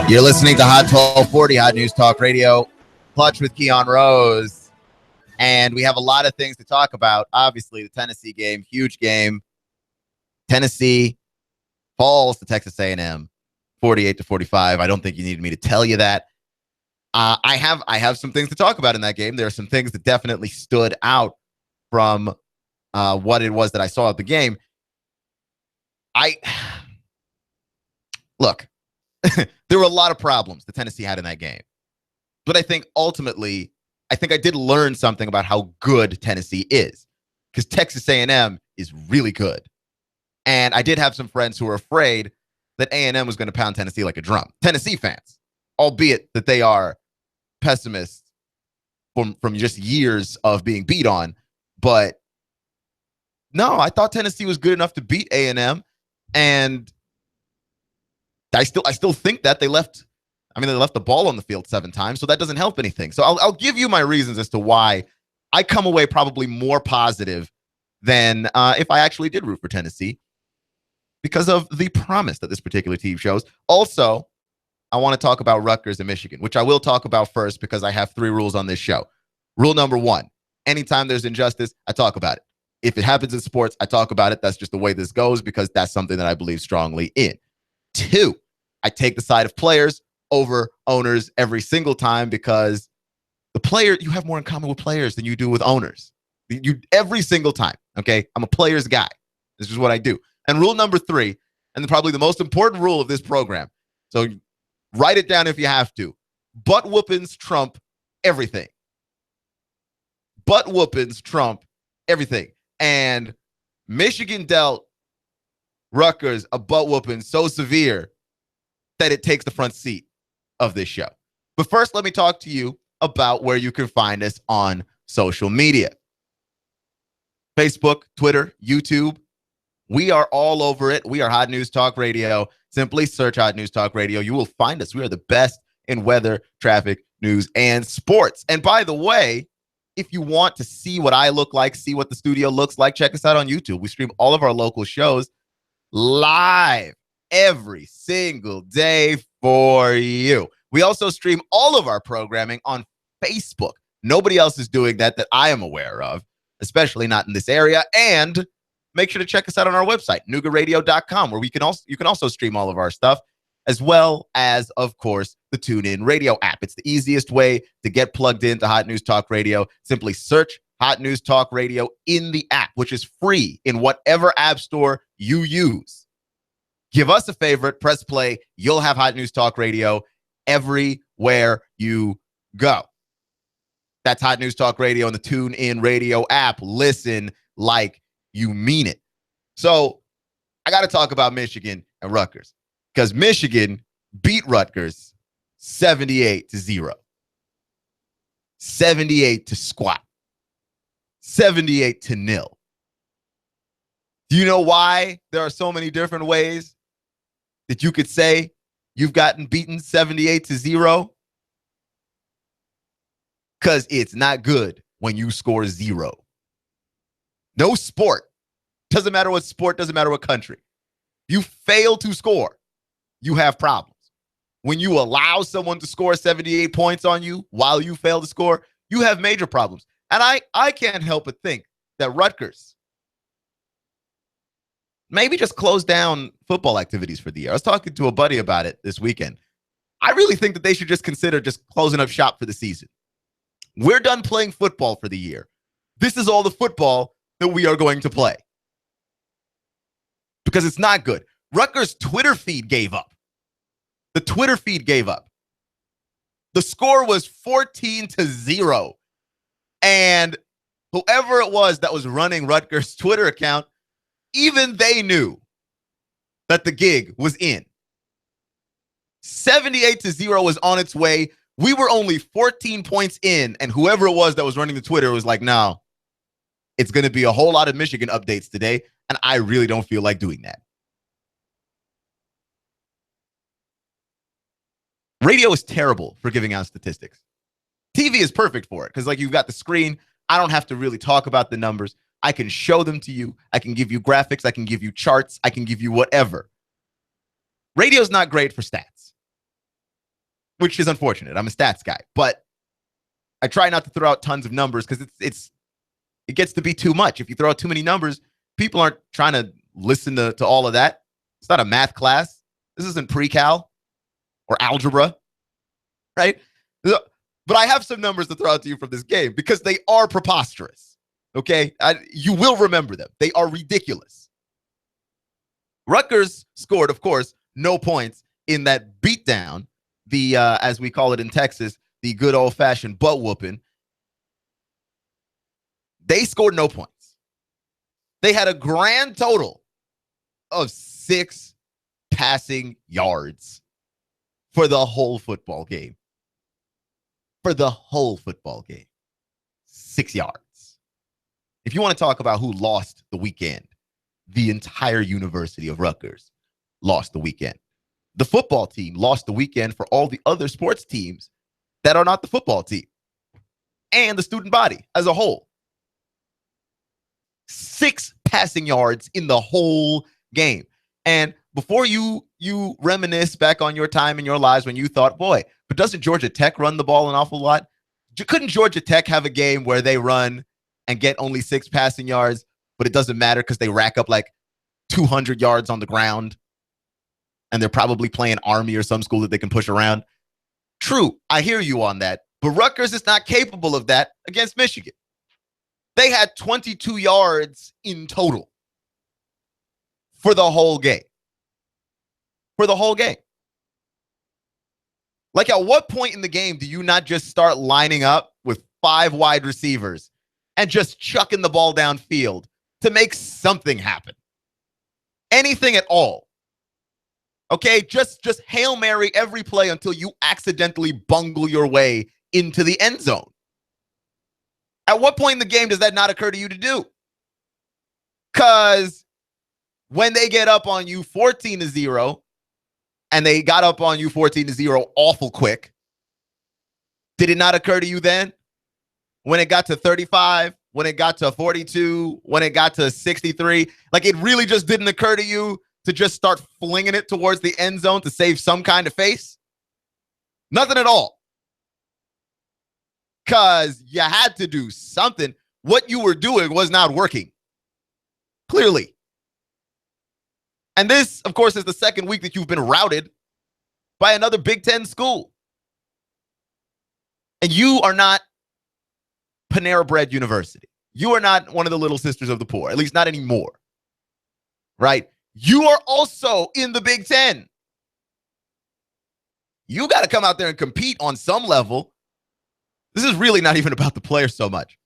You're listening to Hot 1240, Hot News Talk Radio, Clutch with Keon Rose. And we have a lot of things to talk about. Obviously, the Tennessee game, huge game. Tennessee falls to Texas A&M, 48-45. I don't think you needed me to tell you that. I have some things to talk about in that game. There are some things that definitely stood out from what it was that I saw at the game. Look, there were a lot of problems that Tennessee had in that game. But I think ultimately, I did learn something about how good Tennessee is. Because Texas A&M is really good. And I did have some friends who were afraid that A&M was going to pound Tennessee like a drum. Tennessee fans, albeit that they are pessimists from just years of being beat on. But no, I thought Tennessee was good enough to beat A&M. And I still think that they left the ball on the field 7 times, so that doesn't help anything. So I'll give you my reasons as to why I come away probably more positive than if I actually did root for Tennessee because of the promise that this particular team shows. Also, I want to talk about Rutgers and Michigan, which I will talk about first because I have 3 rules on this show. Rule number 1, anytime there's injustice, I talk about it. If it happens in sports, I talk about it. That's just the way this goes because that's something that I believe strongly in. 2, I take the side of players over owners every single time because you have more in common with players than you do with owners. Every single time, okay? I'm a player's guy. This is what I do. And rule number 3, and probably the most important rule of this program, so write it down if you have to, butt whoopings trump everything. Butt whoopings trump everything. And Michigan dealt Rutgers a butt whooping so severe that it takes the front seat of this show. But first, let me talk to you about where you can find us on social media. Facebook, Twitter, YouTube. We are all over it. We are Hot News Talk Radio. Simply search Hot News Talk Radio. You will find us. We are the best in weather, traffic, news, and sports. And by the way, if you want to see what I look like, see what the studio looks like, check us out on YouTube. We stream all of our local shows live every single day for you. We also stream all of our programming on Facebook. Nobody else is doing that I am aware of, especially not in this area. And make sure to check us out on our website, noogaradio.com, where you can also stream all of our stuff, as well as, of course, the TuneIn Radio app. It's the easiest way to get plugged into Hot News Talk Radio. Simply search Hot News Talk Radio in the app, which is free in whatever app store you use. Give us a favorite, press play. You'll have Hot News Talk Radio everywhere you go. That's Hot News Talk Radio on the TuneIn Radio app. Listen like you mean it. So I got to talk about Michigan and Rutgers because Michigan beat Rutgers 78-0. 78 to squat. 78-0. Do you know why there are so many different ways that you could say you've gotten beaten 78-0? Because it's not good when you score 0. No sport. Doesn't matter what sport, doesn't matter what country. You fail to score, you have problems. When you allow someone to score 78 points on you while you fail to score, you have major problems. And I can't help but think that Rutgers maybe just close down football activities for the year. I was talking to a buddy about it this weekend. I really think that they should just consider just closing up shop for the season. We're done playing football for the year. This is all the football that we are going to play. Because it's not good. Rutgers' Twitter feed gave up. The Twitter feed gave up. The score was 14-0. And whoever it was that was running Rutgers' Twitter account, even they knew that the gig was in. 78-0 was on its way. We were only 14 points in, and whoever it was that was running the Twitter was like, no, it's going to be a whole lot of Michigan updates today, and I really don't feel like doing that. Radio is terrible for giving out statistics. TV is perfect for it because, like, you've got the screen. I don't have to really talk about the numbers. I can show them to you. I can give you graphics. I can give you charts. I can give you whatever. Radio's not great for stats. which is unfortunate. I'm a stats guy, but I try not to throw out tons of numbers because it gets to be too much. If you throw out too many numbers, people aren't trying to listen to all of that. It's not a math class. This isn't pre-cal or algebra, right? But I have some numbers to throw out to you from this game because they are preposterous, okay? You will remember them. They are ridiculous. Rutgers scored, of course, no points in that beatdown, the as we call it in Texas, the good old-fashioned butt whooping. They scored no points. They had a grand total of 6 passing yards for the whole football game. For the whole football game. 6 yards. If you want to talk about who lost the weekend, the entire University of Rutgers lost the weekend. The football team lost the weekend for all the other sports teams that are not the football team and the student body as a whole. 6 passing yards in the whole game. And before you reminisce back on your time in your lives when you thought, boy, but doesn't Georgia Tech run the ball an awful lot? Couldn't Georgia Tech have a game where they run and get only 6 passing yards, but it doesn't matter because they rack up like 200 yards on the ground and they're probably playing Army or some school that they can push around? True, I hear you on that, but Rutgers is not capable of that against Michigan. They had 22 yards in total for the whole game. For the whole game. Like, at what point in the game do you not just start lining up with 5 wide receivers and just chucking the ball downfield to make something happen? Anything at all. Okay, just Hail Mary every play until you accidentally bungle your way into the end zone. At what point in the game does that not occur to you to do? Because when they get up on you 14-0, and they got up on you 14-0 awful quick, did it not occur to you then? When it got to 35, when it got to 42, when it got to 63, like, it really just didn't occur to you to just start flinging it towards the end zone to save some kind of face? Nothing at all. Because you had to do something. What you were doing was not working. Clearly. And this, of course, is the second week that you've been routed by another Big Ten school. And you are not Panera Bread University. You are not one of the Little Sisters of the Poor, at least not anymore. Right? You are also in the Big Ten. You got to come out there and compete on some level. This is really not even about the players so much.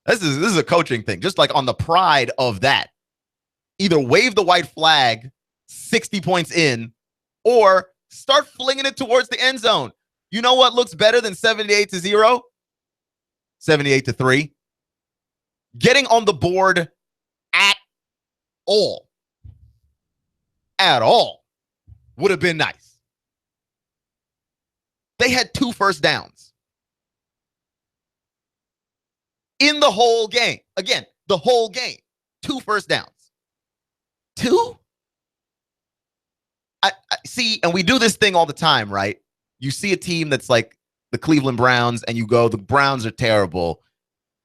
This is a coaching thing, just like on the pride of that. Either wave the white flag 60 points in or start flinging it towards the end zone. You know what looks better than 78-0? 78-3. Getting on the board at all would have been nice. They had 2 first downs in the whole game. Again, the whole game. 2 first downs. 2? I see, and we do this thing all the time, right? You see a team that's like the Cleveland Browns, and you go, the Browns are terrible.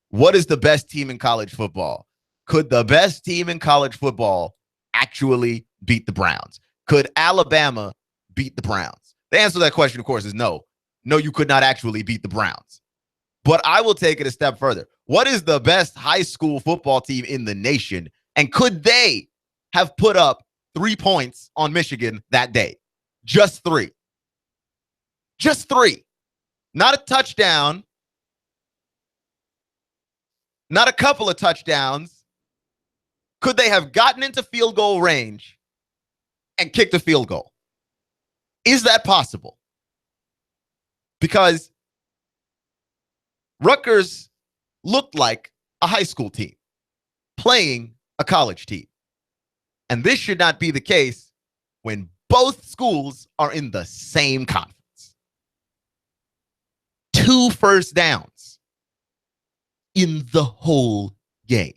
What is the best team in college football? Could the best team in college football actually beat the Browns? Could Alabama beat the Browns? The answer to that question, of course, is no. No, you could not actually beat the Browns. But I will take it a step further. What is the best high school football team in the nation? And could they have put up 3 points on Michigan that day? Just 3. Just 3. Not a touchdown. Not a couple of touchdowns. Could they have gotten into field goal range and kicked a field goal? Is that possible? Because Rutgers looked like a high school team playing a college team. And this should not be the case when both schools are in the same conference. 2 first downs in the whole game.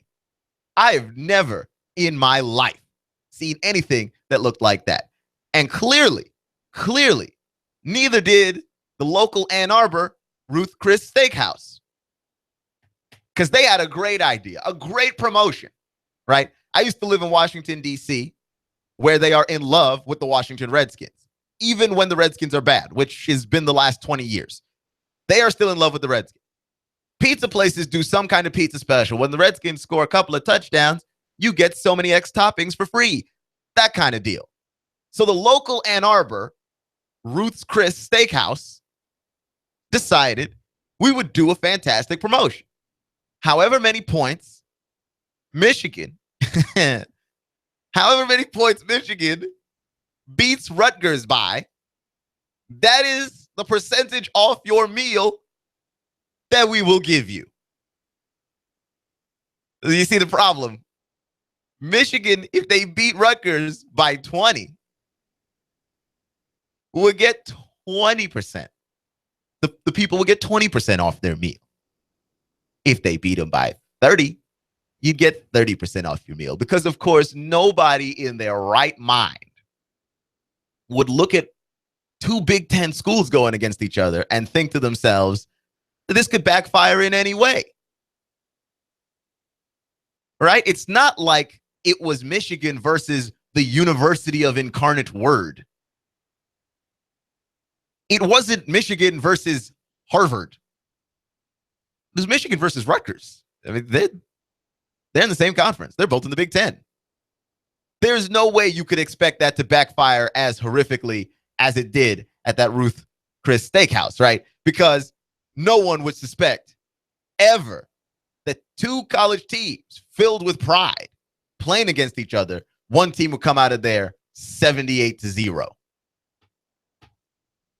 I have never in my life seen anything that looked like that. And clearly, neither did the local Ann Arbor Ruth Chris Steakhouse. Because they had a great idea, a great promotion, right? I used to live in Washington, D.C., where they are in love with the Washington Redskins, even when the Redskins are bad, which has been the last 20 years. They are still in love with the Redskins. Pizza places do some kind of pizza special. When the Redskins score a couple of touchdowns, you get so many X toppings for free. That kind of deal. So the local Ann Arbor Ruth's Chris Steakhouse decided we would do a fantastic promotion. However many points Michigan, beats Rutgers by, that is the percentage off your meal that we will give you. You see the problem? Michigan, if they beat Rutgers by 20, will get 20%. The people will get 20% off their meal. If they beat them by 30, you get 30% off your meal. Because, of course, nobody in their right mind would look at two Big Ten schools going against each other and think to themselves, this could backfire in any way. Right? It's not like it was Michigan versus the University of Incarnate Word. It wasn't Michigan versus Harvard. It was Michigan versus Rutgers. I mean, they're in the same conference. They're both in the Big Ten. There's no way you could expect that to backfire as horrifically as it did at that Ruth Chris Steakhouse, right? Because no one would suspect ever that two college teams filled with pride playing against each other, one team would come out of there 78-0.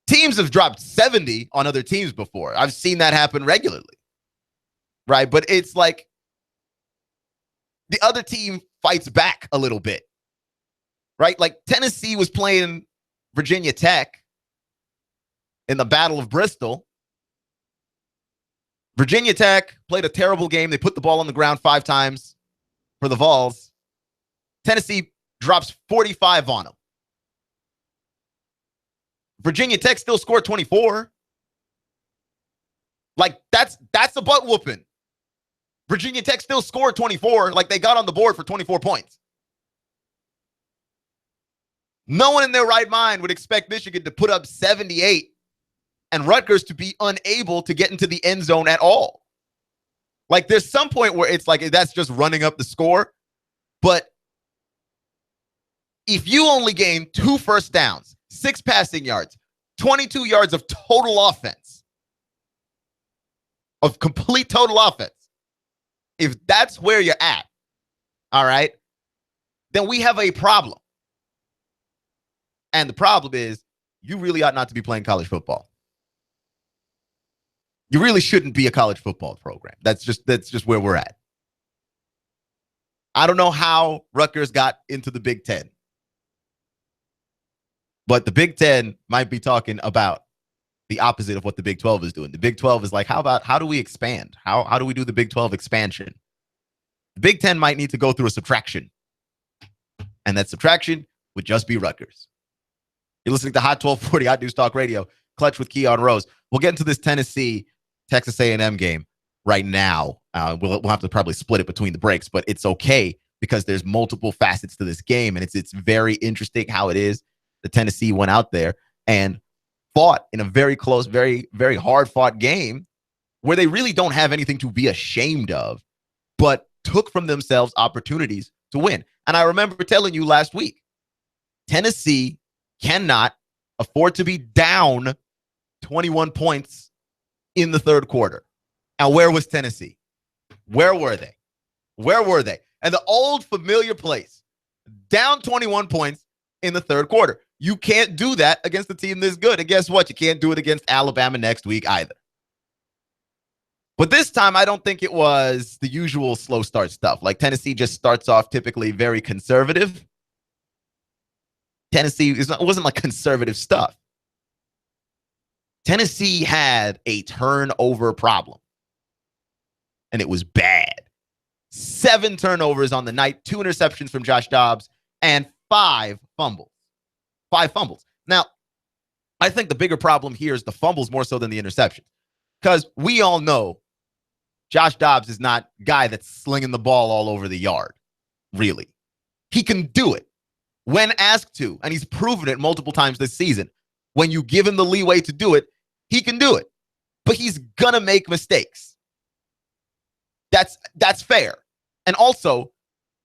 Teams have dropped 70 on other teams before. I've seen that happen regularly, right? But it's like the other team fights back a little bit, right? Like Tennessee was playing Virginia Tech in the Battle of Bristol. Virginia Tech played a terrible game. They put the ball on the ground 5 times for the Vols. Tennessee drops 45 on them. Virginia Tech still scored 24. Like, that's a butt whooping. Virginia Tech still scored 24. Like, they got on the board for 24 points. No one in their right mind would expect Michigan to put up 78 and Rutgers to be unable to get into the end zone at all. Like, there's some point where it's like, that's just running up the score. But if you only gain 2 first downs, 6 passing yards, 22 yards of total offense, of complete total offense, if that's where you're at, all right, then we have a problem. And the problem is you really ought not to be playing college football. You really shouldn't be a college football program. That's just where we're at. I don't know how Rutgers got into the Big Ten. But the Big Ten might be talking about the opposite of what the Big 12 is doing. The Big 12 is like, how do we expand? How do we do the Big 12 expansion? The Big Ten might need to go through a subtraction. And that subtraction would just be Rutgers. You're listening to Hot 1240, Hot News Talk Radio, Clutch with Keon Rose. We'll get into this Tennessee-Texas A&M game right now. We'll have to probably split it between the breaks, but it's okay because there's multiple facets to this game, and it's very interesting how it is. The Tennessee went out there and fought in a very close, very, very hard-fought game where they really don't have anything to be ashamed of, but took from themselves opportunities to win. And I remember telling you last week, Tennessee cannot afford to be down 21 points in the third quarter. And where was Tennessee? Where were they? Where were they? And the old familiar place, down 21 points in the third quarter. You can't do that against a team this good. And guess what? You can't do it against Alabama next week either. But this time, I don't think it was the usual slow start stuff. Like Tennessee just starts off typically very conservative. Tennessee, it wasn't like conservative stuff. Tennessee had a turnover problem. And it was bad. 7 turnovers on the night, 2 interceptions from Josh Dobbs, and 5 fumbles. 5 fumbles. Now, I think the bigger problem here is the fumbles more so than the interceptions. Because we all know Josh Dobbs is not a guy that's slinging the ball all over the yard, really. He can do it when asked to, and he's proven it multiple times this season. When you give him the leeway to do it, he can do it. But he's going to make mistakes. That's fair. And also,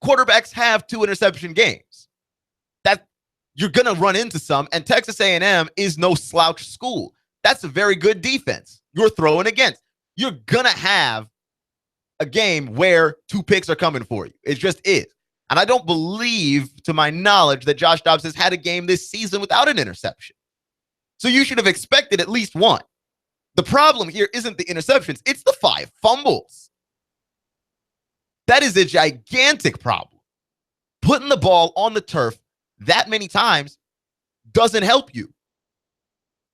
quarterbacks have 2 interception games. That you're going to run into some, and Texas A&M is no slouch school. That's a very good defense you're throwing against. You're going to have a game where 2 picks are coming for you. It just is. And I don't believe, to my knowledge, that Josh Dobbs has had a game this season without an interception. So you should have expected at least one. The problem here isn't the interceptions. It's the 5 fumbles. That is a gigantic problem. Putting the ball on the turf that many times doesn't help you.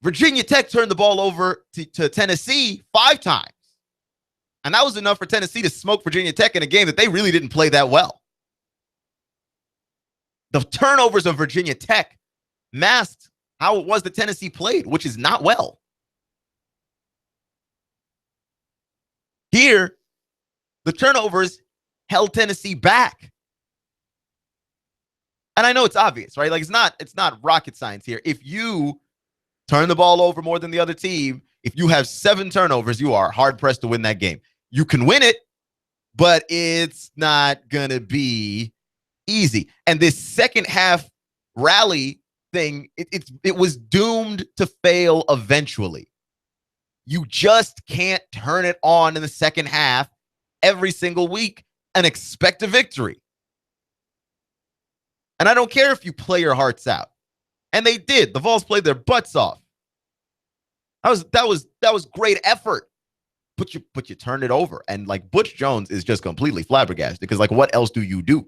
Virginia Tech turned the ball over to Tennessee 5 times. And that was enough for Tennessee to smoke Virginia Tech in a game that they really didn't play that well. The turnovers of Virginia Tech masked how it was that Tennessee played, which is not well. Here, the turnovers held Tennessee back. And I know it's obvious, right? Like it's not rocket science here. If you turn the ball over more than the other team, if you have 7 turnovers, you are hard pressed to win that game. You can win it, but it's not going to be easy. And this second half rally thing, it was doomed to fail eventually. You just can't turn it on in the second half every single week and expect a victory. And I don't care if you play your hearts out. And they did. The Vols played their butts off. That was great effort. But you turned it over. And like Butch Jones is just completely flabbergasted because like what else do you do?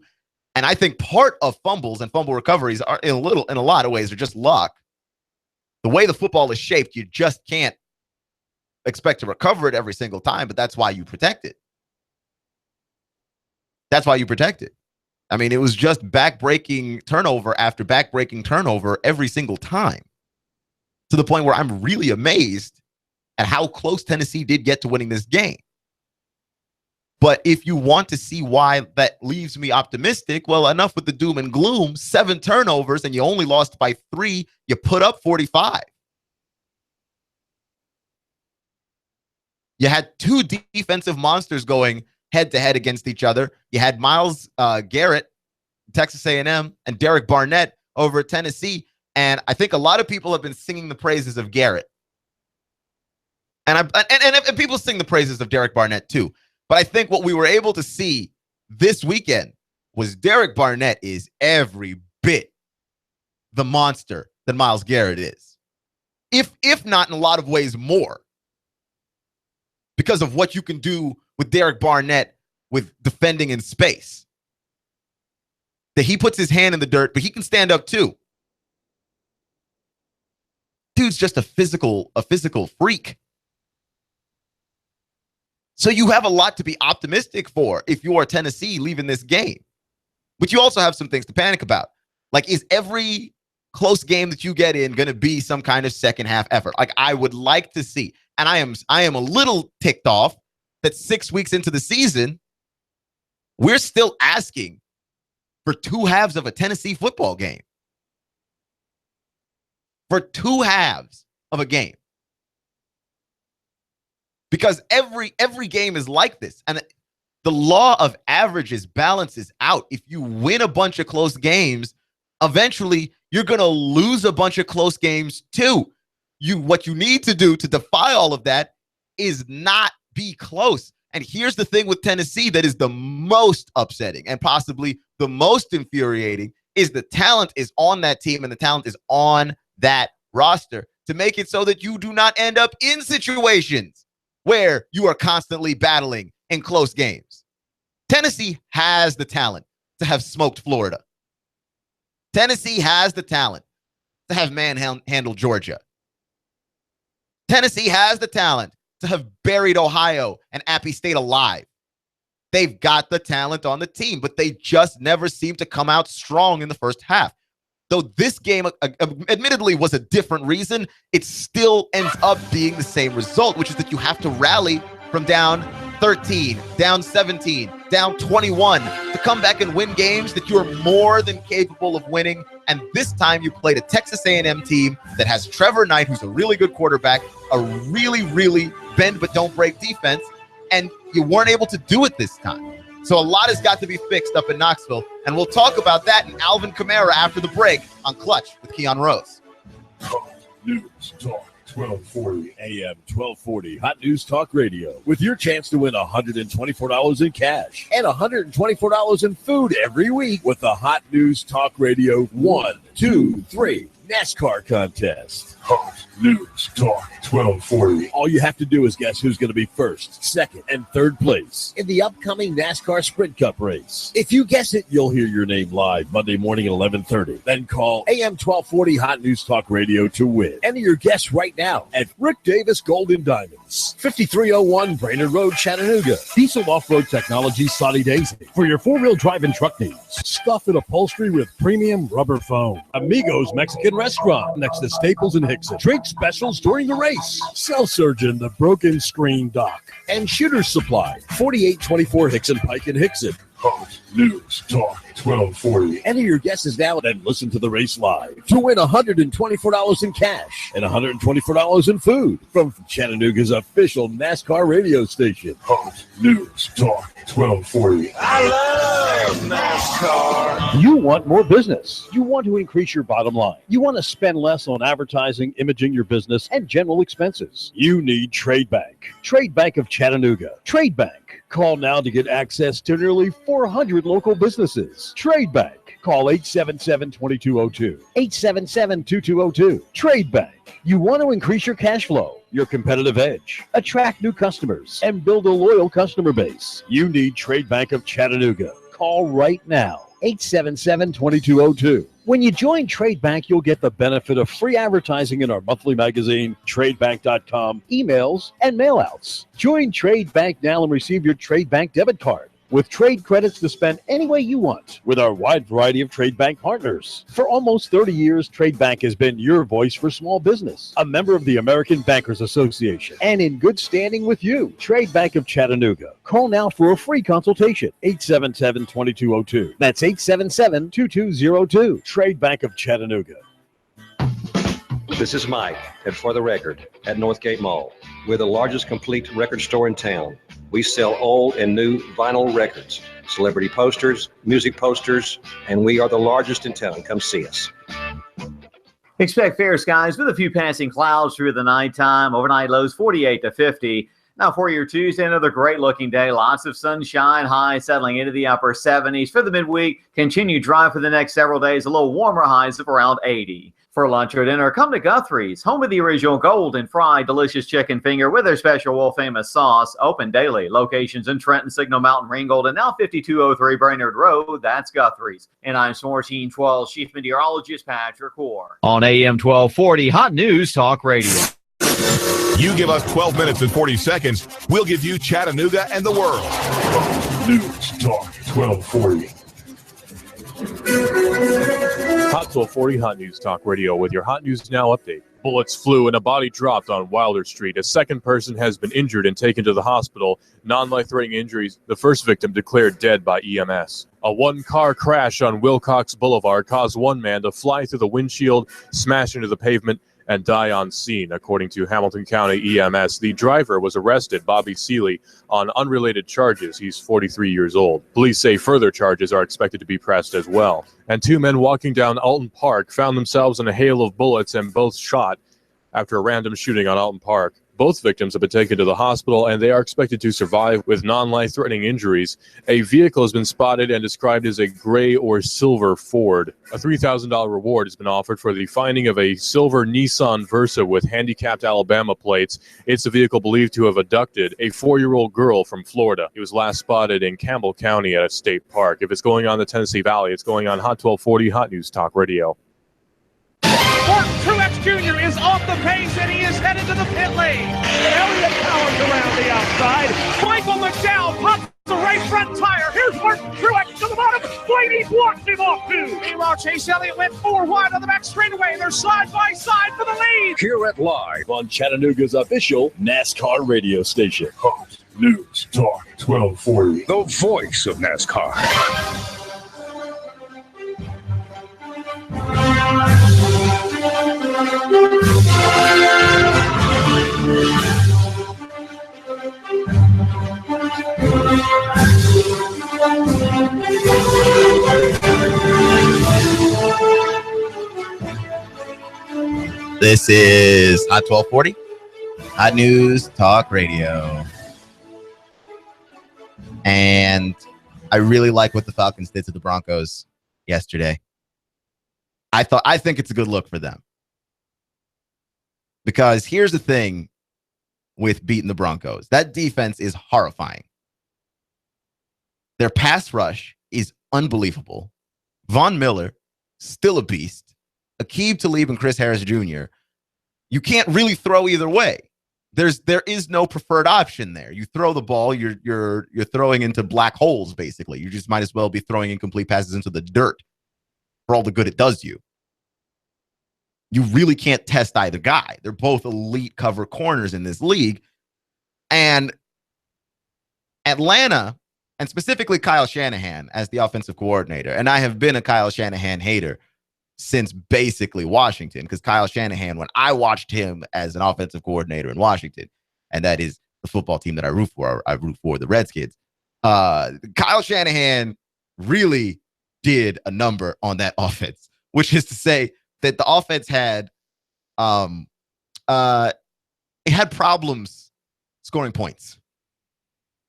And I think part of fumbles and fumble recoveries are in a lot of ways are just luck. The way the football is shaped, you just can't expect to recover it every single time, but that's why you protect it. That's why you protect it. I mean, it was just back-breaking turnover after back-breaking turnover every single time, to the point where I'm really amazed at how close Tennessee did get to winning this game. But if you want to see why that leaves me optimistic, well, enough with the doom and gloom. 7 turnovers and you only lost by 3. You put up 45. You had 2 defensive monsters going head-to-head against each other. You had Myles Garrett, Texas A&M, and Derek Barnett over at Tennessee. And I think a lot of people have been singing the praises of Garrett. And people sing the praises of Derek Barnett too. But I think what we were able to see this weekend was Derek Barnett is every bit the monster that Myles Garrett is. If not in a lot of ways more. Because of what you can do with Derek Barnett with defending in space. That he puts his hand in the dirt, but he can stand up too. Dude's just a physical freak. So you have a lot to be optimistic for if you are Tennessee leaving this game. But you also have some things to panic about. Like, is every close game that you get in going to be some kind of second half effort? Like, I would like to see. And I am a little ticked off that 6 weeks into the season, we're still asking for 2 halves of a Tennessee football game. For 2 halves of a game. Because every game is like this. And the law of averages balances out. If you win a bunch of close games, eventually you're going to lose a bunch of close games too. What you need to do to defy all of that is not be close. And here's the thing with Tennessee that is the most upsetting and possibly the most infuriating is the talent is on that team and the talent is on that roster to make it so that you do not end up in situations where you are constantly battling in close games. Tennessee has the talent to have smoked Florida. Tennessee has the talent to have manhandled Georgia. Tennessee has the talent to have buried Ohio and Appy State alive. They've got the talent on the team, but they just never seem to come out strong in the first half. though this game admittedly was a different reason, it still ends up being the same result, which is that you have to rally from down 13, down 17, down 21 to come back and win games that you are more than capable of winning. And this time you played a Texas A&M team that has Trevor Knight, who's a really good quarterback, a really, really bend but don't break defense, and you weren't able to do it this time. So a lot has got to be fixed up in Knoxville, and we'll talk about that and Alvin Kamara after the break on Clutch with Keon Rose. News Talk 1240 AM 1240 Hot News Talk Radio, with your chance to win $124 in cash and $124 in food every week with the Hot News Talk Radio 1, 2, 3 NASCAR contest. Hot News Talk 1240. All you have to do is guess who's going to be first, second, and third place in the upcoming NASCAR Sprint Cup race. If you guess it, you'll hear your name live Monday morning at 11:30. Then call AM 1240 Hot News Talk Radio to win. Enter your guess right now at Rick Davis Golden Diamonds, 5301 Brainerd Road, Chattanooga. Diesel Off-Road Technology Soddy Daisy for your four-wheel drive and truck needs. Stuff and upholstery with premium rubber foam. Amigos Mexican Restaurant next to Staples and Hickson. Drink specials during the race. Cell Surgeon, the Broken Screen Doc. And Shooter's Supply, 4824 Hickson Pike in Hickson. Hot News Talk 1240. Enter your guesses now and listen to the race live to win $124 in cash and $124 in food from Chattanooga's official NASCAR radio station. Hot News Talk 1240. I love NASCAR. You want more business. You want to increase your bottom line. You want to spend less on advertising, imaging your business, and general expenses. You need Trade Bank. Trade Bank of Chattanooga. Trade Bank. Call now to get access to nearly 400 local businesses. Trade Bank. Call 877-2202. 877-2202. Trade Bank. You want to increase your cash flow, your competitive edge, attract new customers, and build a loyal customer base. You need Trade Bank of Chattanooga. Call right now. 877-2202. When you join Trade Bank, you'll get the benefit of free advertising in our monthly magazine, TradeBank.com, emails, and mailouts. Join Trade Bank now and receive your Trade Bank debit card with trade credits to spend any way you want with our wide variety of Trade Bank partners. For almost 30 years, Trade Bank has been your voice for small business, a member of the American Bankers Association, and in good standing with you. Trade Bank of Chattanooga. Call now for a free consultation, 877-2202. That's 877-2202. Trade Bank of Chattanooga. This is Mike at For the Record at Northgate Mall. We're the largest complete record store in town. We sell old and new vinyl records, celebrity posters, music posters, and we are the largest in town. Come see us. Expect fair skies with a few passing clouds through the nighttime. Overnight lows 48 to 50. Now for your Tuesday, another great looking day. Lots of sunshine, highs settling into the upper 70s. For the midweek, continue dry for the next several days. A little warmer, highs of around 80. For lunch or dinner, come to Guthrie's, home of the original golden fried delicious chicken finger with their special world famous sauce. Open daily. Locations in Trenton, Signal Mountain, Ringgold, and now 5203 Brainerd Road. That's Guthrie's. And I'm 1412 Chief Meteorologist Patrick Orr. On AM 1240, Hot News Talk Radio. You give us 12 minutes and 40 seconds, we'll give you Chattanooga and the world. News Talk 1240. Hot 1240 Hot News Talk Radio with your Hot News Now update. Bullets flew and a body dropped on Wilder Street. A second person has been injured and taken to the hospital. Non-life-threatening injuries. The first victim declared dead by EMS. A one-car crash on Wilcox Boulevard caused one man to fly through the windshield, smash into the pavement, and die on scene, according to Hamilton County EMS. The driver was arrested, Bobby Seeley, on unrelated charges. He's 43 years old. Police say further charges are expected to be pressed as well. And two men walking down Alton Park found themselves in a hail of bullets and both shot after a random shooting on Alton Park. Both victims have been taken to the hospital, and they are expected to survive with non-life-threatening injuries. A vehicle has been spotted and described as a gray or silver Ford. A $3,000 reward has been offered for the finding of a silver Nissan Versa with handicapped Alabama plates. It's a vehicle believed to have abducted a 4-year-old girl from Florida. It was last spotted in Campbell County at a state park. If it's going on in the Tennessee Valley, it's going on Hot 1240 Hot News Talk Radio. Martin Truex Jr. is off the pace and he is headed to the pit lane. Elliott Powers around the outside. Michael McDowell pops the right front tire. Here's Martin Truex to the bottom. Blaney blocks him off too. Meanwhile, now. Chase Elliott went 4 wide on the back straightaway. They're side by side for the lead. Hear it live on Chattanooga's official NASCAR radio station. Fox News Talk 1240. The voice of NASCAR. This is Hot 1240, Hot News Talk Radio. And I really like what the Falcons did to the Broncos yesterday. I think it's a good look for them. Because here's the thing with beating the Broncos. That defense is horrifying. Their pass rush is unbelievable. Von Miller, still a beast. Aqib Talib and Chris Harris Jr., you can't really throw either way. There is no preferred option there. You throw the ball, you're throwing into black holes, basically. You just might as well be throwing incomplete passes into the dirt for all the good it does you. You really can't test either guy. They're both elite cover corners in this league. And Atlanta, and specifically Kyle Shanahan as the offensive coordinator, and I have been a Kyle Shanahan hater since basically Washington, because Kyle Shanahan, when I watched him as an offensive coordinator in Washington, and that is the football team that I root for the Redskins, Kyle Shanahan really did a number on that offense, which is to say that the offense had problems scoring points.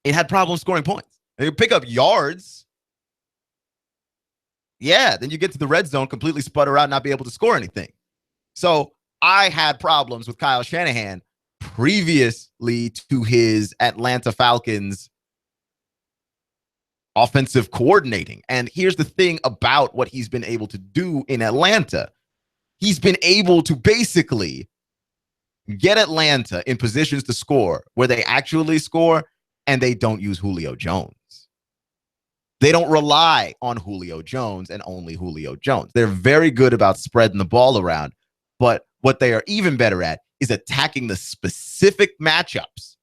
It had problems scoring points. They could pick up yards. Yeah, then you get to the red zone, completely sputter out, not be able to score anything. So I had problems with Kyle Shanahan previously to his Atlanta Falcons offensive coordinating. And here's the thing about what he's been able to do in Atlanta. He's been able to basically get Atlanta in positions to score where they actually score, and they don't use Julio Jones. They don't rely on Julio Jones and only Julio Jones. They're very good about spreading the ball around, but what they are even better at is attacking the specific matchups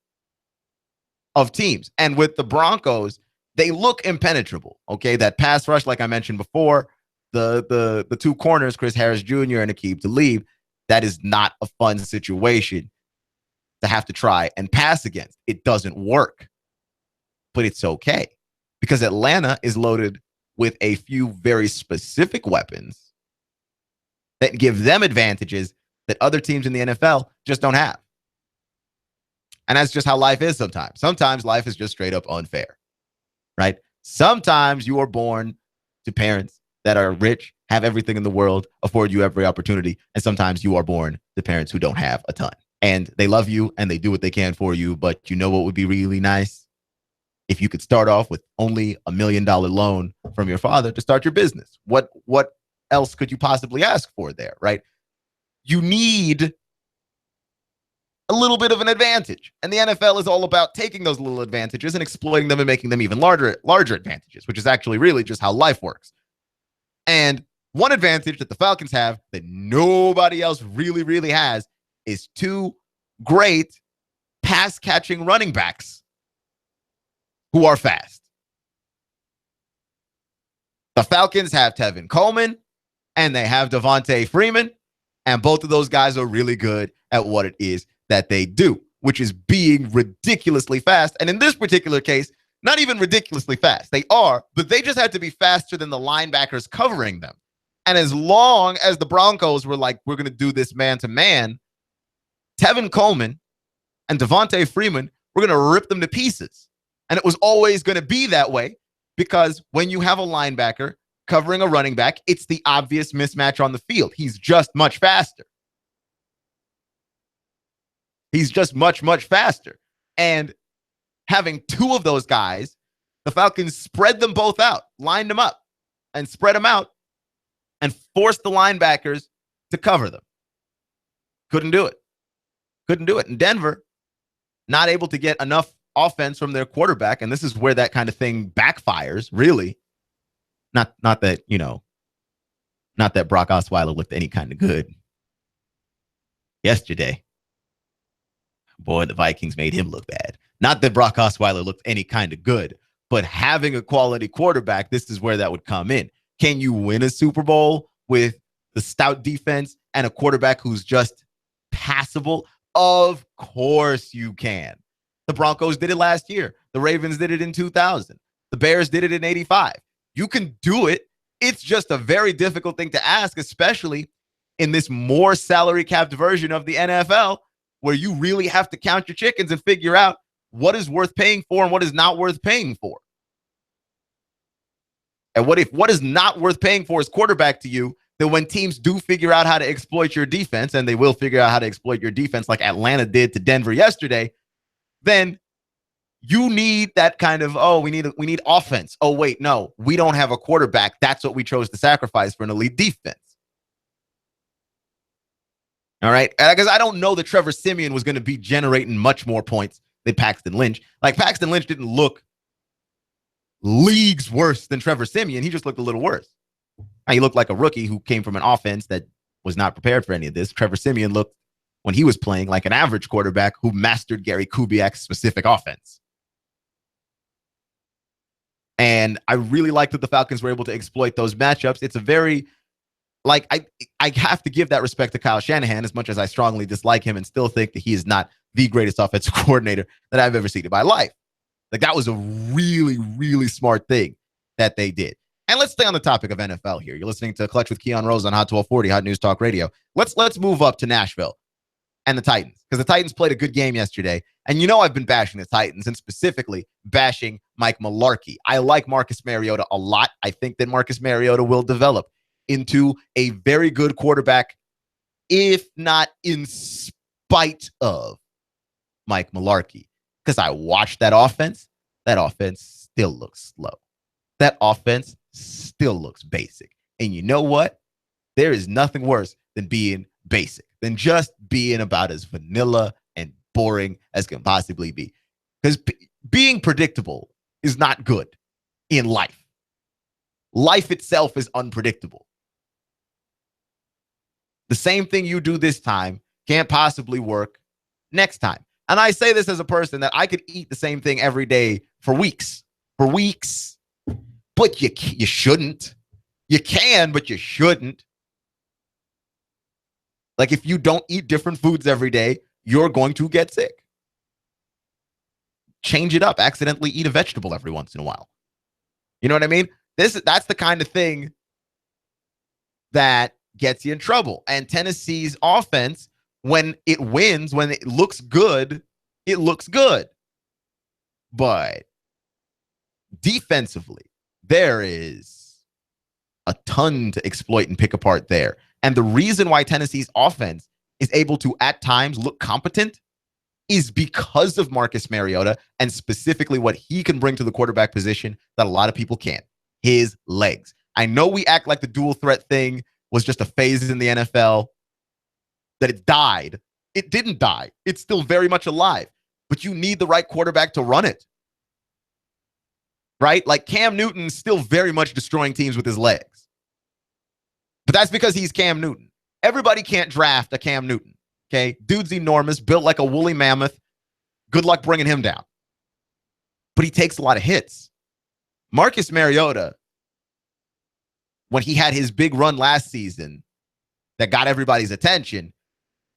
of teams. And with the Broncos, they look impenetrable. Okay, that pass rush, like I mentioned before, the two corners, Chris Harris Jr. and Aqib Talib, that is not a fun situation to have to try and pass against. It doesn't work, but it's okay. Because Atlanta is loaded with a few very specific weapons that give them advantages that other teams in the NFL just don't have. And that's just how life is sometimes. Sometimes life is just straight up unfair, right? Sometimes you are born to parents that are rich, have everything in the world, afford you every opportunity. And sometimes you are born to parents who don't have a ton. And they love you and they do what they can for you. But you know what would be really nice? If you could start off with only $1 million loan from your father to start your business. What else could you possibly ask for there, right? You need a little bit of an advantage. And the NFL is all about taking those little advantages and exploiting them and making them even larger advantages, which is actually really just how life works. And one advantage that the Falcons have that nobody else really has is two great pass-catching running backs who are fast. The Falcons have Tevin Coleman and they have Devontae Freeman, and both of those guys are really good at what it is that they do, which is being ridiculously fast. And in this particular case, not even ridiculously fast. They are, but they just had to be faster than the linebackers covering them. And as long as the Broncos were like, we're going to do this man-to-man, Tevin Coleman and Devontae Freeman were going to rip them to pieces. And it was always going to be that way because when you have a linebacker covering a running back, it's the obvious mismatch on the field. He's just much faster. He's just much faster. And having two of those guys, the Falcons spread them both out, lined them up, and spread them out, and forced the linebackers to cover them. Couldn't do it. And Denver, not able to get enough offense from their quarterback, and this is where that kind of thing backfires, really. Not that, Not that Brock Osweiler looked any kind of good yesterday. Boy, the Vikings made him look bad. Not that Brock Osweiler looked any kind of good, but having a quality quarterback, this is where that would come in. Can you win a Super Bowl with the stout defense and a quarterback who's just passable? Of course you can. The Broncos did it last year. The Ravens did it in 2000. The Bears did it in 85. You can do it. It's just a very difficult thing to ask, especially in this more salary capped version of the NFL, where you really have to count your chickens and figure out what is worth paying for and what is not worth paying for. And what if what is not worth paying for is quarterback to you, then when teams do figure out how to exploit your defense, and they will figure out how to exploit your defense like Atlanta did to Denver yesterday, then you need that kind of, we need offense. Oh, wait, no, we don't have a quarterback. That's what we chose to sacrifice for an elite defense. All right? Because I don't know that Trevor Siemian was going to be generating much more points than Paxton Lynch. Like, Paxton Lynch didn't look leagues worse than Trevor Siemian. He just looked a little worse. Now, he looked like a rookie who came from an offense that was not prepared for any of this. Trevor Siemian looked, when he was playing, like an average quarterback who mastered Gary Kubiak's specific offense. And I really like that the Falcons were able to exploit those matchups. It's a very, like, I have to give that respect to Kyle Shanahan, as much as I strongly dislike him and still think that he is not the greatest offensive coordinator that I've ever seen in my life. Like, that was a really, really smart thing that they did. And let's stay on the topic of NFL here. You're listening to Clutch with Keon Rose on Hot 1240, Hot News Talk Radio. Let's move up to Nashville and the Titans, because the Titans played a good game yesterday. And you know I've been bashing the Titans, and specifically bashing Mike Mularkey. I like Marcus Mariota a lot. I think that Marcus Mariota will develop into a very good quarterback, if not in spite of Mike Mularkey. Because I watched that offense still looks slow. That offense still looks basic. And you know what? There is nothing worse than being basic, than just being about as vanilla and boring as can possibly be. Because being predictable is not good in life. Life itself is unpredictable. The same thing you do this time can't possibly work next time. And I say this as a person that I could eat the same thing every day for weeks. But you shouldn't. You can, but you shouldn't. Like, if you don't eat different foods every day, you're going to get sick. Change it up. Accidentally eat a vegetable every once in a while. You know what I mean? That's the kind of thing that gets you in trouble. And Tennessee's offense, when it wins, when it looks good, it looks good. But defensively, there is a ton to exploit and pick apart there. And the reason why Tennessee's offense is able to, at times, look competent is because of Marcus Mariota, and specifically what he can bring to the quarterback position that a lot of people can't. His legs. I know we act like the dual threat thing was just a phase in the NFL, that it died. It didn't die. It's still very much alive. But you need the right quarterback to run it. Right? Like, Cam Newton's still very much destroying teams with his legs. But that's because he's Cam Newton. Everybody can't draft a Cam Newton. Okay? Dude's enormous, built like a woolly mammoth. Good luck bringing him down. But he takes a lot of hits. Marcus Mariota, when he had his big run last season that got everybody's attention,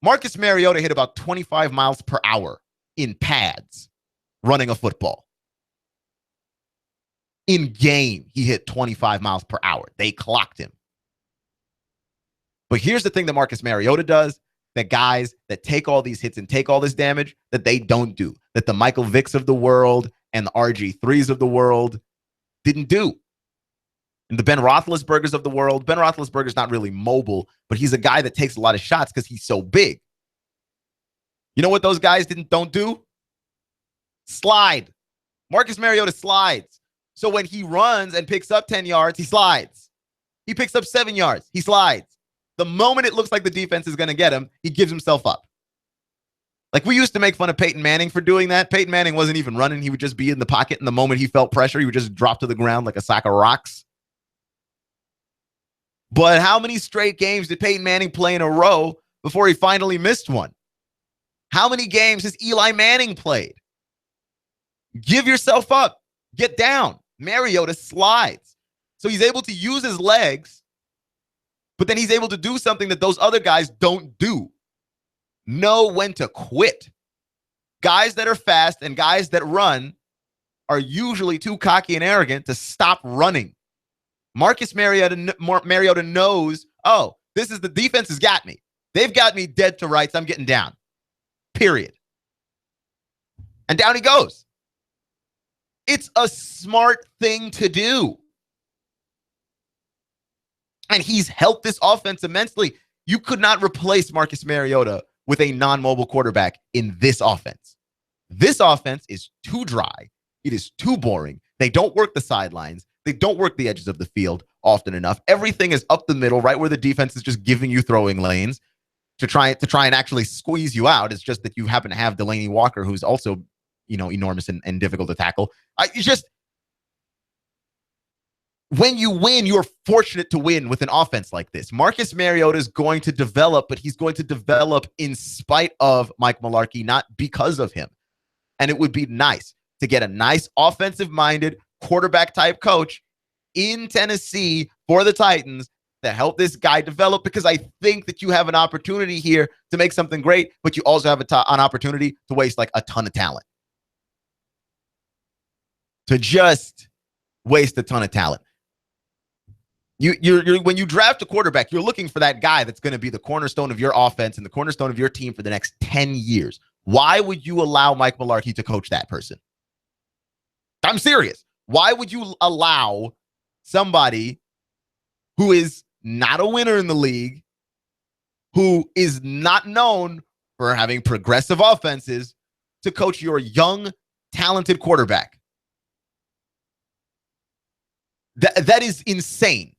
Marcus Mariota hit about 25 miles per hour in pads running a football. In game, he hit 25 miles per hour. They clocked him. But here's the thing that Marcus Mariota does, that guys that take all these hits and take all this damage, that they don't do, that the Michael Vicks of the world and the RG3s of the world didn't do. And the Ben Roethlisbergers of the world, Ben Roethlisberger's not really mobile, but he's a guy that takes a lot of shots because he's so big. You know what those guys don't do? Slide. Marcus Mariota slides. So when he runs and picks up 10 yards, he slides. He picks up 7 yards, he slides. The moment it looks like the defense is going to get him, he gives himself up. Like, we used to make fun of Peyton Manning for doing that. Peyton Manning wasn't even running. He would just be in the pocket, and the moment he felt pressure, he would just drop to the ground like a sack of rocks. But how many straight games did Peyton Manning play in a row before he finally missed one? How many games has Eli Manning played? Give yourself up. Get down. Mariota slides. So he's able to use his legs, but then he's able to do something that those other guys don't do. Know when to quit. Guys that are fast and guys that run are usually too cocky and arrogant to stop running. Marcus Mariota knows, oh, this is the defense has got me. They've got me dead to rights. I'm getting down. Period. And down he goes. It's a smart thing to do. And he's helped this offense immensely. You could not replace Marcus Mariota with a non-mobile quarterback in this offense. This offense is too dry. It is too boring. They don't work the sidelines. They don't work the edges of the field often enough. Everything is up the middle, right where the defense is just giving you throwing lanes to try and actually squeeze you out. It's just that you happen to have Delaney Walker, who's also, enormous and difficult to tackle. When you win, you're fortunate to win with an offense like this. Marcus Mariota is going to develop, but he's going to develop in spite of Mike Mularkey, not because of him. And it would be nice to get a nice offensive-minded quarterback-type coach in Tennessee for the Titans to help this guy develop, because I think that you have an opportunity here to make something great, but you also have an opportunity to waste like a ton of talent. To just waste a ton of talent. You're when you draft a quarterback, you're looking for that guy that's going to be the cornerstone of your offense and the cornerstone of your team for the next 10 years. Why would you allow Mike Mularkey to coach that person? I'm serious. Why would you allow somebody who is not a winner in the league, who is not known for having progressive offenses, to coach your young, talented quarterback? That is insane.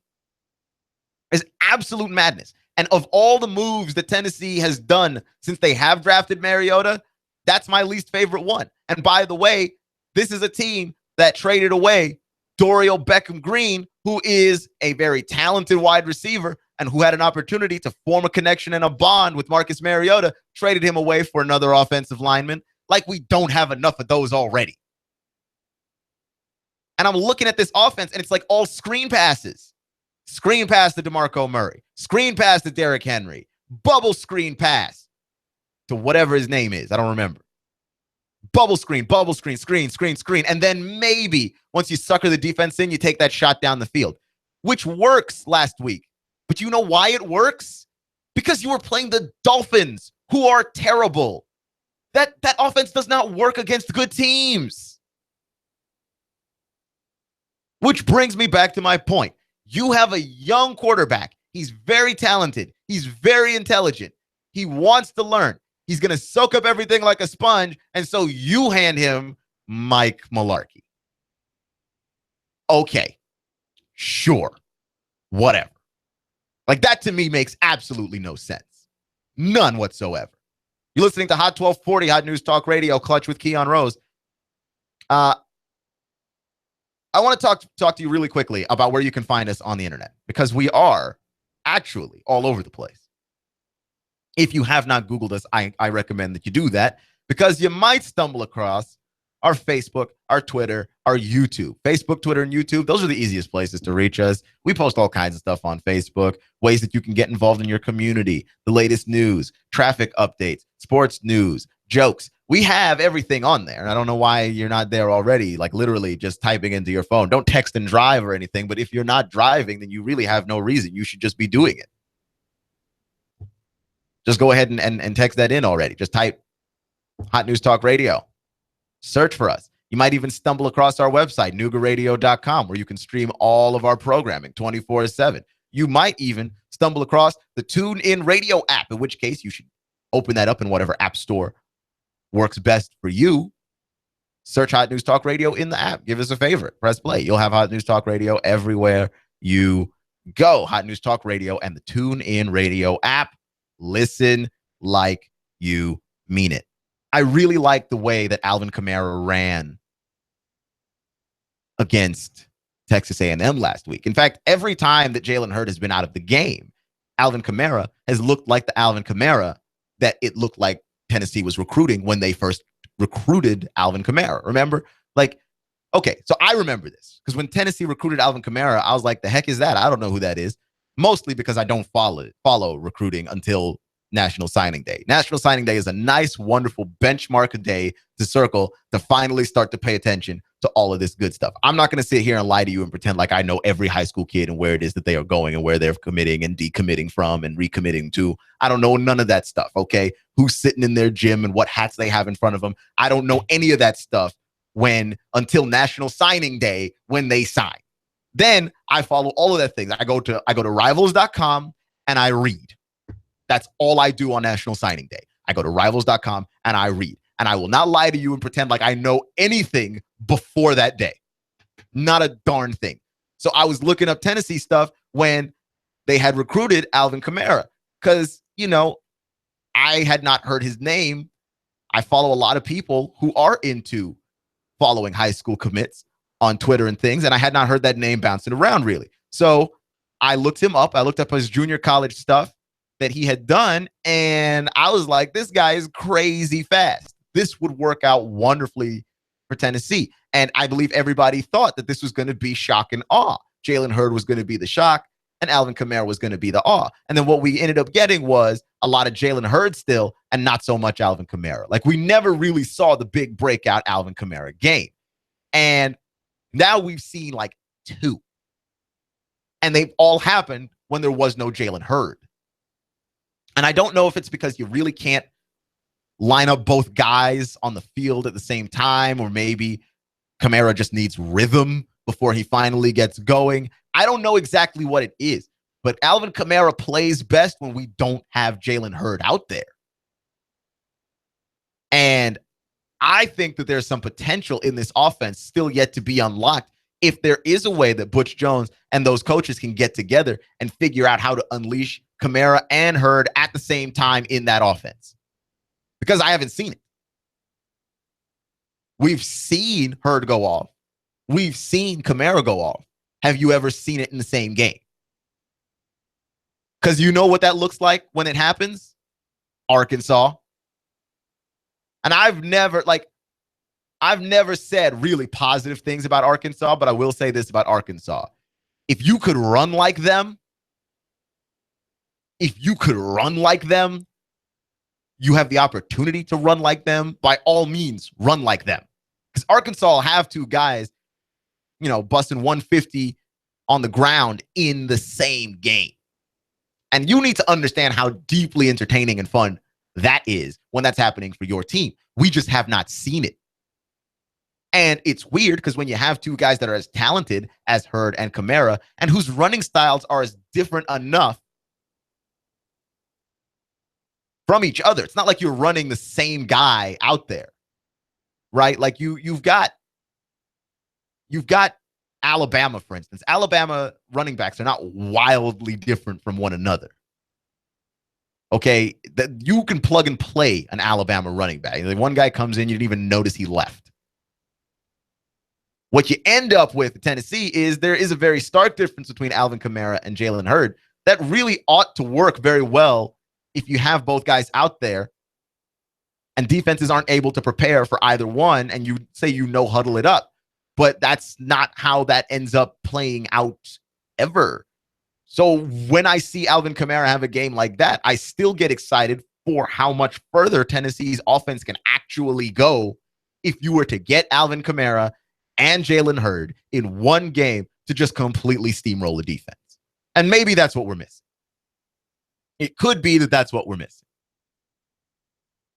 It's absolute madness. And of all the moves that Tennessee has done since they have drafted Mariota, that's my least favorite one. And by the way, this is a team that traded away Dorial Beckham-Green, who is a very talented wide receiver and who had an opportunity to form a connection and a bond with Marcus Mariota, traded him away for another offensive lineman. Like we don't have enough of those already. And I'm looking at this offense, and it's like all screen passes. Screen pass to DeMarco Murray. Screen pass to Derrick Henry. Bubble screen pass to whatever his name is. I don't remember. Bubble screen, screen. And then maybe once you sucker the defense in, you take that shot down the field, which works last week. But you know why it works? Because you were playing the Dolphins, who are terrible. That offense does not work against good teams. Which brings me back to my point. You have a young quarterback. He's very talented. He's very intelligent. He wants to learn. He's going to soak up everything like a sponge, and so you hand him Mike Mularkey. Okay, sure, whatever. Like that to me makes absolutely no sense. None whatsoever. You're listening to Hot 1240, Hot News Talk Radio, Clutch with Keon Rose. I want to talk to you really quickly about where you can find us on the internet, because we are actually all over the place. If you have not Googled us, I recommend that you do that, because you might stumble across our Facebook, our Twitter, our YouTube. Facebook, Twitter, and YouTube, those are the easiest places to reach us. We post all kinds of stuff on Facebook, ways that you can get involved in your community, the latest news, traffic updates, sports news, jokes. We have everything on there. I don't know why you're not there already, like literally just typing into your phone. Don't text and drive or anything, but if you're not driving, then you really have no reason. You should just be doing it. Just go ahead and text that in already. Just type Hot News Talk Radio. Search for us. You might even stumble across our website, noogaradio.com, where you can stream all of our programming 24/7. You might even stumble across the TuneIn Radio app, in which case you should open that up in whatever app store works best for you. Search Hot News Talk Radio in the app. Give us a favorite. Press play. You'll have Hot News Talk Radio everywhere you go. Hot News Talk Radio and the TuneIn Radio app. Listen like you mean it. I really like the way that Alvin Kamara ran against Texas A&M last week. In fact, every time that Jalen Hurd has been out of the game, Alvin Kamara has looked like the Alvin Kamara that it looked like Tennessee was recruiting when they first recruited Alvin Kamara. Remember? Like, okay, so I remember this because when Tennessee recruited Alvin Kamara, I was like, the heck is that? I don't know who that is. Mostly because I don't follow recruiting until National Signing Day. National Signing Day is a nice, wonderful benchmark day to circle to finally start to pay attention to all of this good stuff. I'm not going to sit here and lie to you and pretend like I know every high school kid and where it is that they are going and where they're committing and decommitting from and recommitting to. I don't know none of that stuff, okay? Who's sitting in their gym and what hats they have in front of them. I don't know any of that stuff until National Signing Day when they sign. Then I follow all of that things. I go to rivals.com and I read. That's all I do on National Signing Day. I go to rivals.com and I read. And I will not lie to you and pretend like I know anything before that day. Not a darn thing. So I was looking up Tennessee stuff when they had recruited Alvin Kamara because, I had not heard his name. I follow a lot of people who are into following high school commits on Twitter and things, and I had not heard that name bouncing around really. So I looked him up. I looked up his junior college stuff that he had done, and I was like, this guy is crazy fast. This would work out wonderfully for Tennessee. And I believe everybody thought that this was going to be shock and awe. Jalen Hurd was going to be the shock, and Alvin Kamara was going to be the awe. And then what we ended up getting was a lot of Jalen Hurd still, and not so much Alvin Kamara. Like, we never really saw the big breakout Alvin Kamara game. And now we've seen like two. And they've all happened when there was no Jalen Hurd. And I don't know if it's because you really can't line up both guys on the field at the same time, or maybe Kamara just needs rhythm before he finally gets going. I don't know exactly what it is, but Alvin Kamara plays best when we don't have Jalen Hurd out there. And I think that there's some potential in this offense still yet to be unlocked if there is a way that Butch Jones and those coaches can get together and figure out how to unleash Kamara and Hurd at the same time in that offense. Because I haven't seen it. We've seen Hurd go off. We've seen Kamara go off. Have you ever seen it in the same game? Because you know what that looks like when it happens? Arkansas. And I've never said really positive things about Arkansas, but I will say this about Arkansas. If you could run like them, you have the opportunity to run like them, by all means, run like them. Because Arkansas will have two guys, busting 150 on the ground in the same game. And you need to understand how deeply entertaining and fun that is when that's happening for your team. We just have not seen it. And it's weird because when you have two guys that are as talented as Hurd and Kamara, and whose running styles are as different enough from each other, it's not like you're running the same guy out there, right? Like you've got Alabama, for instance. Alabama running backs are not wildly different from one another. Okay, that you can plug and play an Alabama running back. One guy comes in, you didn't even notice he left. What you end up with Tennessee is there is a very stark difference between Alvin Kamara and Jalen Hurd that really ought to work very well if you have both guys out there and defenses aren't able to prepare for either one, and you say huddle it up. But that's not how that ends up playing out ever. So when I see Alvin Kamara have a game like that, I still get excited for how much further Tennessee's offense can actually go if you were to get Alvin Kamara and Jalen Hurd in one game to just completely steamroll the defense. And maybe that's what we're missing. It could be that that's what we're missing.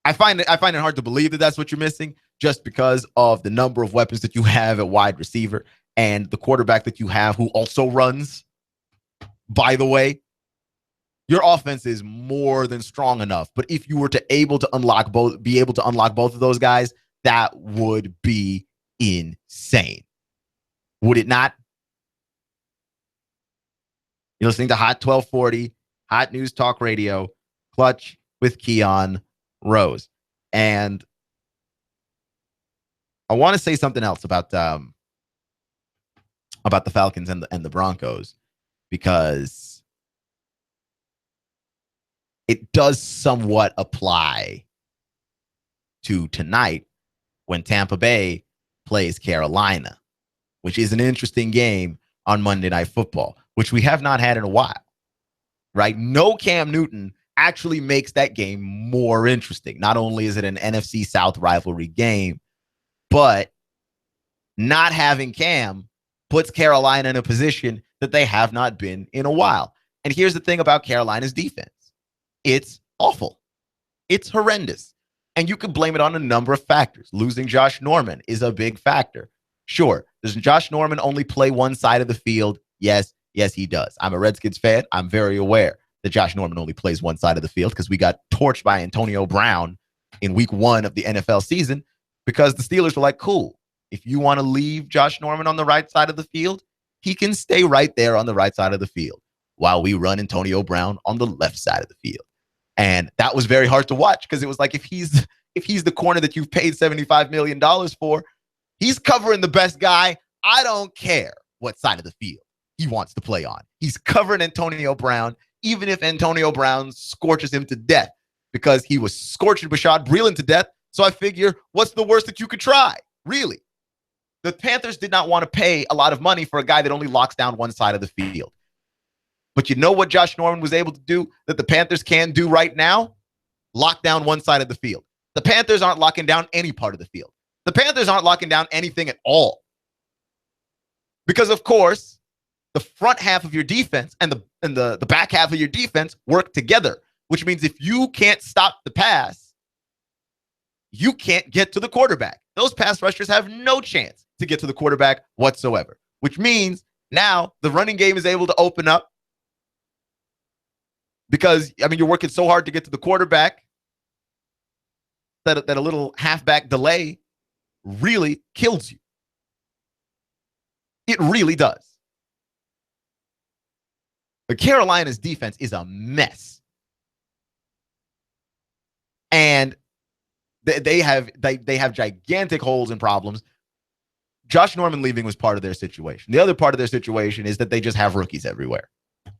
I find it hard to believe that that's what you're missing just because of the number of weapons that you have at wide receiver and the quarterback that you have who also runs. By the way, your offense is more than strong enough. But if you were to be able to unlock both of those guys, that would be insane. Would it not? You're listening to Hot 1240, Hot News Talk Radio, Clutch with Keon Rose. And I want to say something else about about the Falcons and the Broncos, because it does somewhat apply to tonight when Tampa Bay plays Carolina, which is an interesting game on Monday Night Football, which we have not had in a while, right? No Cam Newton actually makes that game more interesting. Not only is it an NFC South rivalry game, but not having Cam puts Carolina in a position that they have not been in a while. And here's the thing about Carolina's defense. It's awful. It's horrendous. And you can blame it on a number of factors. Losing Josh Norman is a big factor. Sure. Does Josh Norman only play one side of the field? Yes, he does. I'm a Redskins fan. I'm very aware that Josh Norman only plays one side of the field because we got torched by Antonio Brown in week 1 of the NFL season because the Steelers were like, cool. If you want to leave Josh Norman on the right side of the field, he can stay right there on the right side of the field while we run Antonio Brown on the left side of the field. And that was very hard to watch because it was like, if he's the corner that you've paid $75 million for, he's covering the best guy. I don't care what side of the field he wants to play on. He's covering Antonio Brown, even if Antonio Brown scorches him to death, because he was scorching Bashaud Breeland to death. So I figure, what's the worst that you could try? Really? The Panthers did not want to pay a lot of money for a guy that only locks down one side of the field. But you know what Josh Norman was able to do that the Panthers can do right now? Lock down one side of the field. The Panthers aren't locking down any part of the field. The Panthers aren't locking down anything at all. Because, of course, the front half of your defense and the back half of your defense work together, which means if you can't stop the pass, you can't get to the quarterback. Those pass rushers have no chance to get to the quarterback whatsoever, which means now the running game is able to open up because, you're working so hard to get to the quarterback that a little halfback delay really kills you. It really does. But Carolina's defense is a mess. And they have gigantic holes and problems. Josh Norman leaving was part of their situation. The other part of their situation is that they just have rookies everywhere.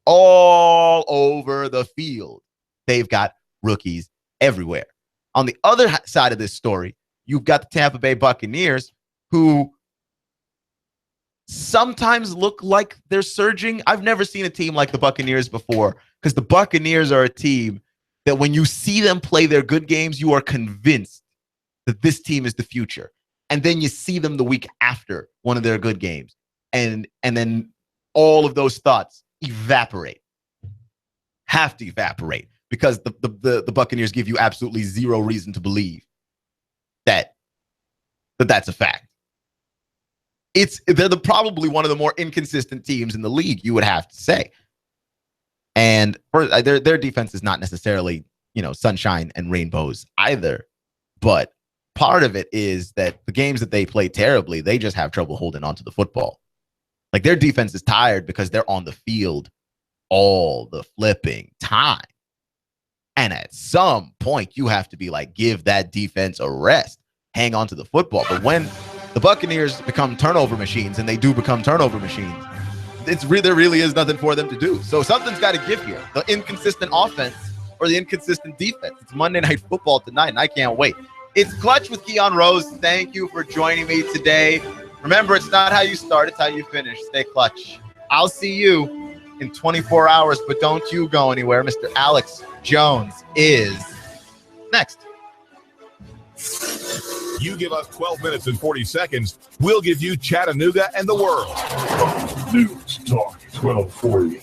All over the field. They've got rookies everywhere. On the other side of this story, you've got the Tampa Bay Buccaneers, who sometimes look like they're surging. I've never seen a team like the Buccaneers before, because the Buccaneers are a team that when you see them play their good games, you are convinced that this team is the future. And then you see them the week after one of their good games. And then all of those thoughts evaporate. Have to evaporate, because the Buccaneers give you absolutely zero reason to believe that's a fact. They're probably one of the more inconsistent teams in the league, you would have to say. And their defense is not necessarily, sunshine and rainbows either. But part of it is that the games that they play terribly, they just have trouble holding onto the football. Like, their defense is tired because they're on the field all the flipping time. And at some point, you have to be like, give that defense a rest. Hang on to the football. But when the Buccaneers become turnover machines, and they do become turnover machines, there really is nothing for them to do. So something's got to give here. The inconsistent offense or the inconsistent defense. It's Monday Night Football tonight, and I can't wait. It's Clutch with Keon Rose. Thank you for joining me today. Remember, it's not how you start, it's how you finish. Stay clutch. I'll see you in 24 hours, but don't you go anywhere. Mr. Alex Jones is next. You give us 12 minutes and 40 seconds, we'll give you Chattanooga and the world. News Talk 1240.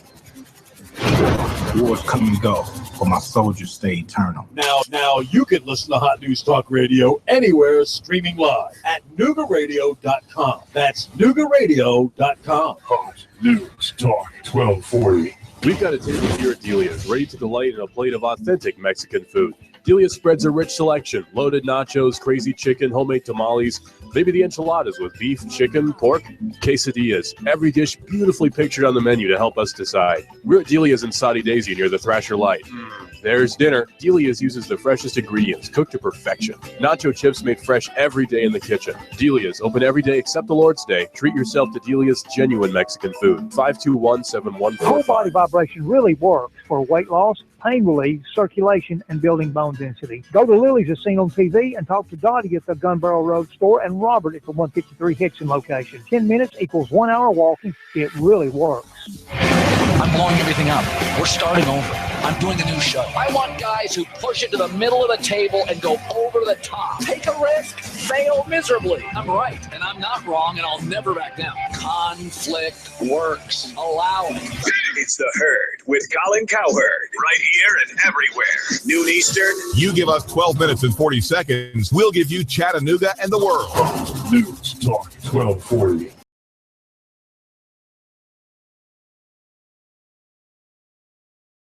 Wars come and go, but my soldiers stay eternal. Now you can listen to Hot News Talk Radio anywhere, streaming live at Noogaradio.com. That's Noogaradio.com. Hot News Talk 1240. We've got a table here at Delia's, ready to delight in a plate of authentic Mexican food. Delia spreads a rich selection: loaded nachos, crazy chicken, homemade tamales, maybe the enchiladas with beef, chicken, pork, quesadillas. Every dish beautifully pictured on the menu to help us decide. We're at Delia's in Saudi Daisy near the Thrasher Light. There's dinner. Delia's uses the freshest ingredients, cooked to perfection. Nacho chips made fresh every day in the kitchen. Delia's open every day except the Lord's Day. Treat yourself to Delia's genuine Mexican food. 521-7145. Whole body vibration really works for weight loss, pain relief, circulation, and building bone density. Go to Lily's as seen on TV and talk to Dottie at the Gun Barrel Road store and Robert at the 153 Hickson location. 10 minutes equals 1 hour walking. It really works. I'm blowing everything up. We're starting over. I'm doing a new show. I want guys who push it to the middle of the table and go over the top. Take a risk, fail miserably. I'm right, and I'm not wrong, and I'll never back down. Conflict works. Allow it. It's The Herd with Colin Cowherd. Right here and everywhere. Noon Eastern. You give us 12 minutes and 40 seconds, we'll give you Chattanooga and the world. News Talk 1240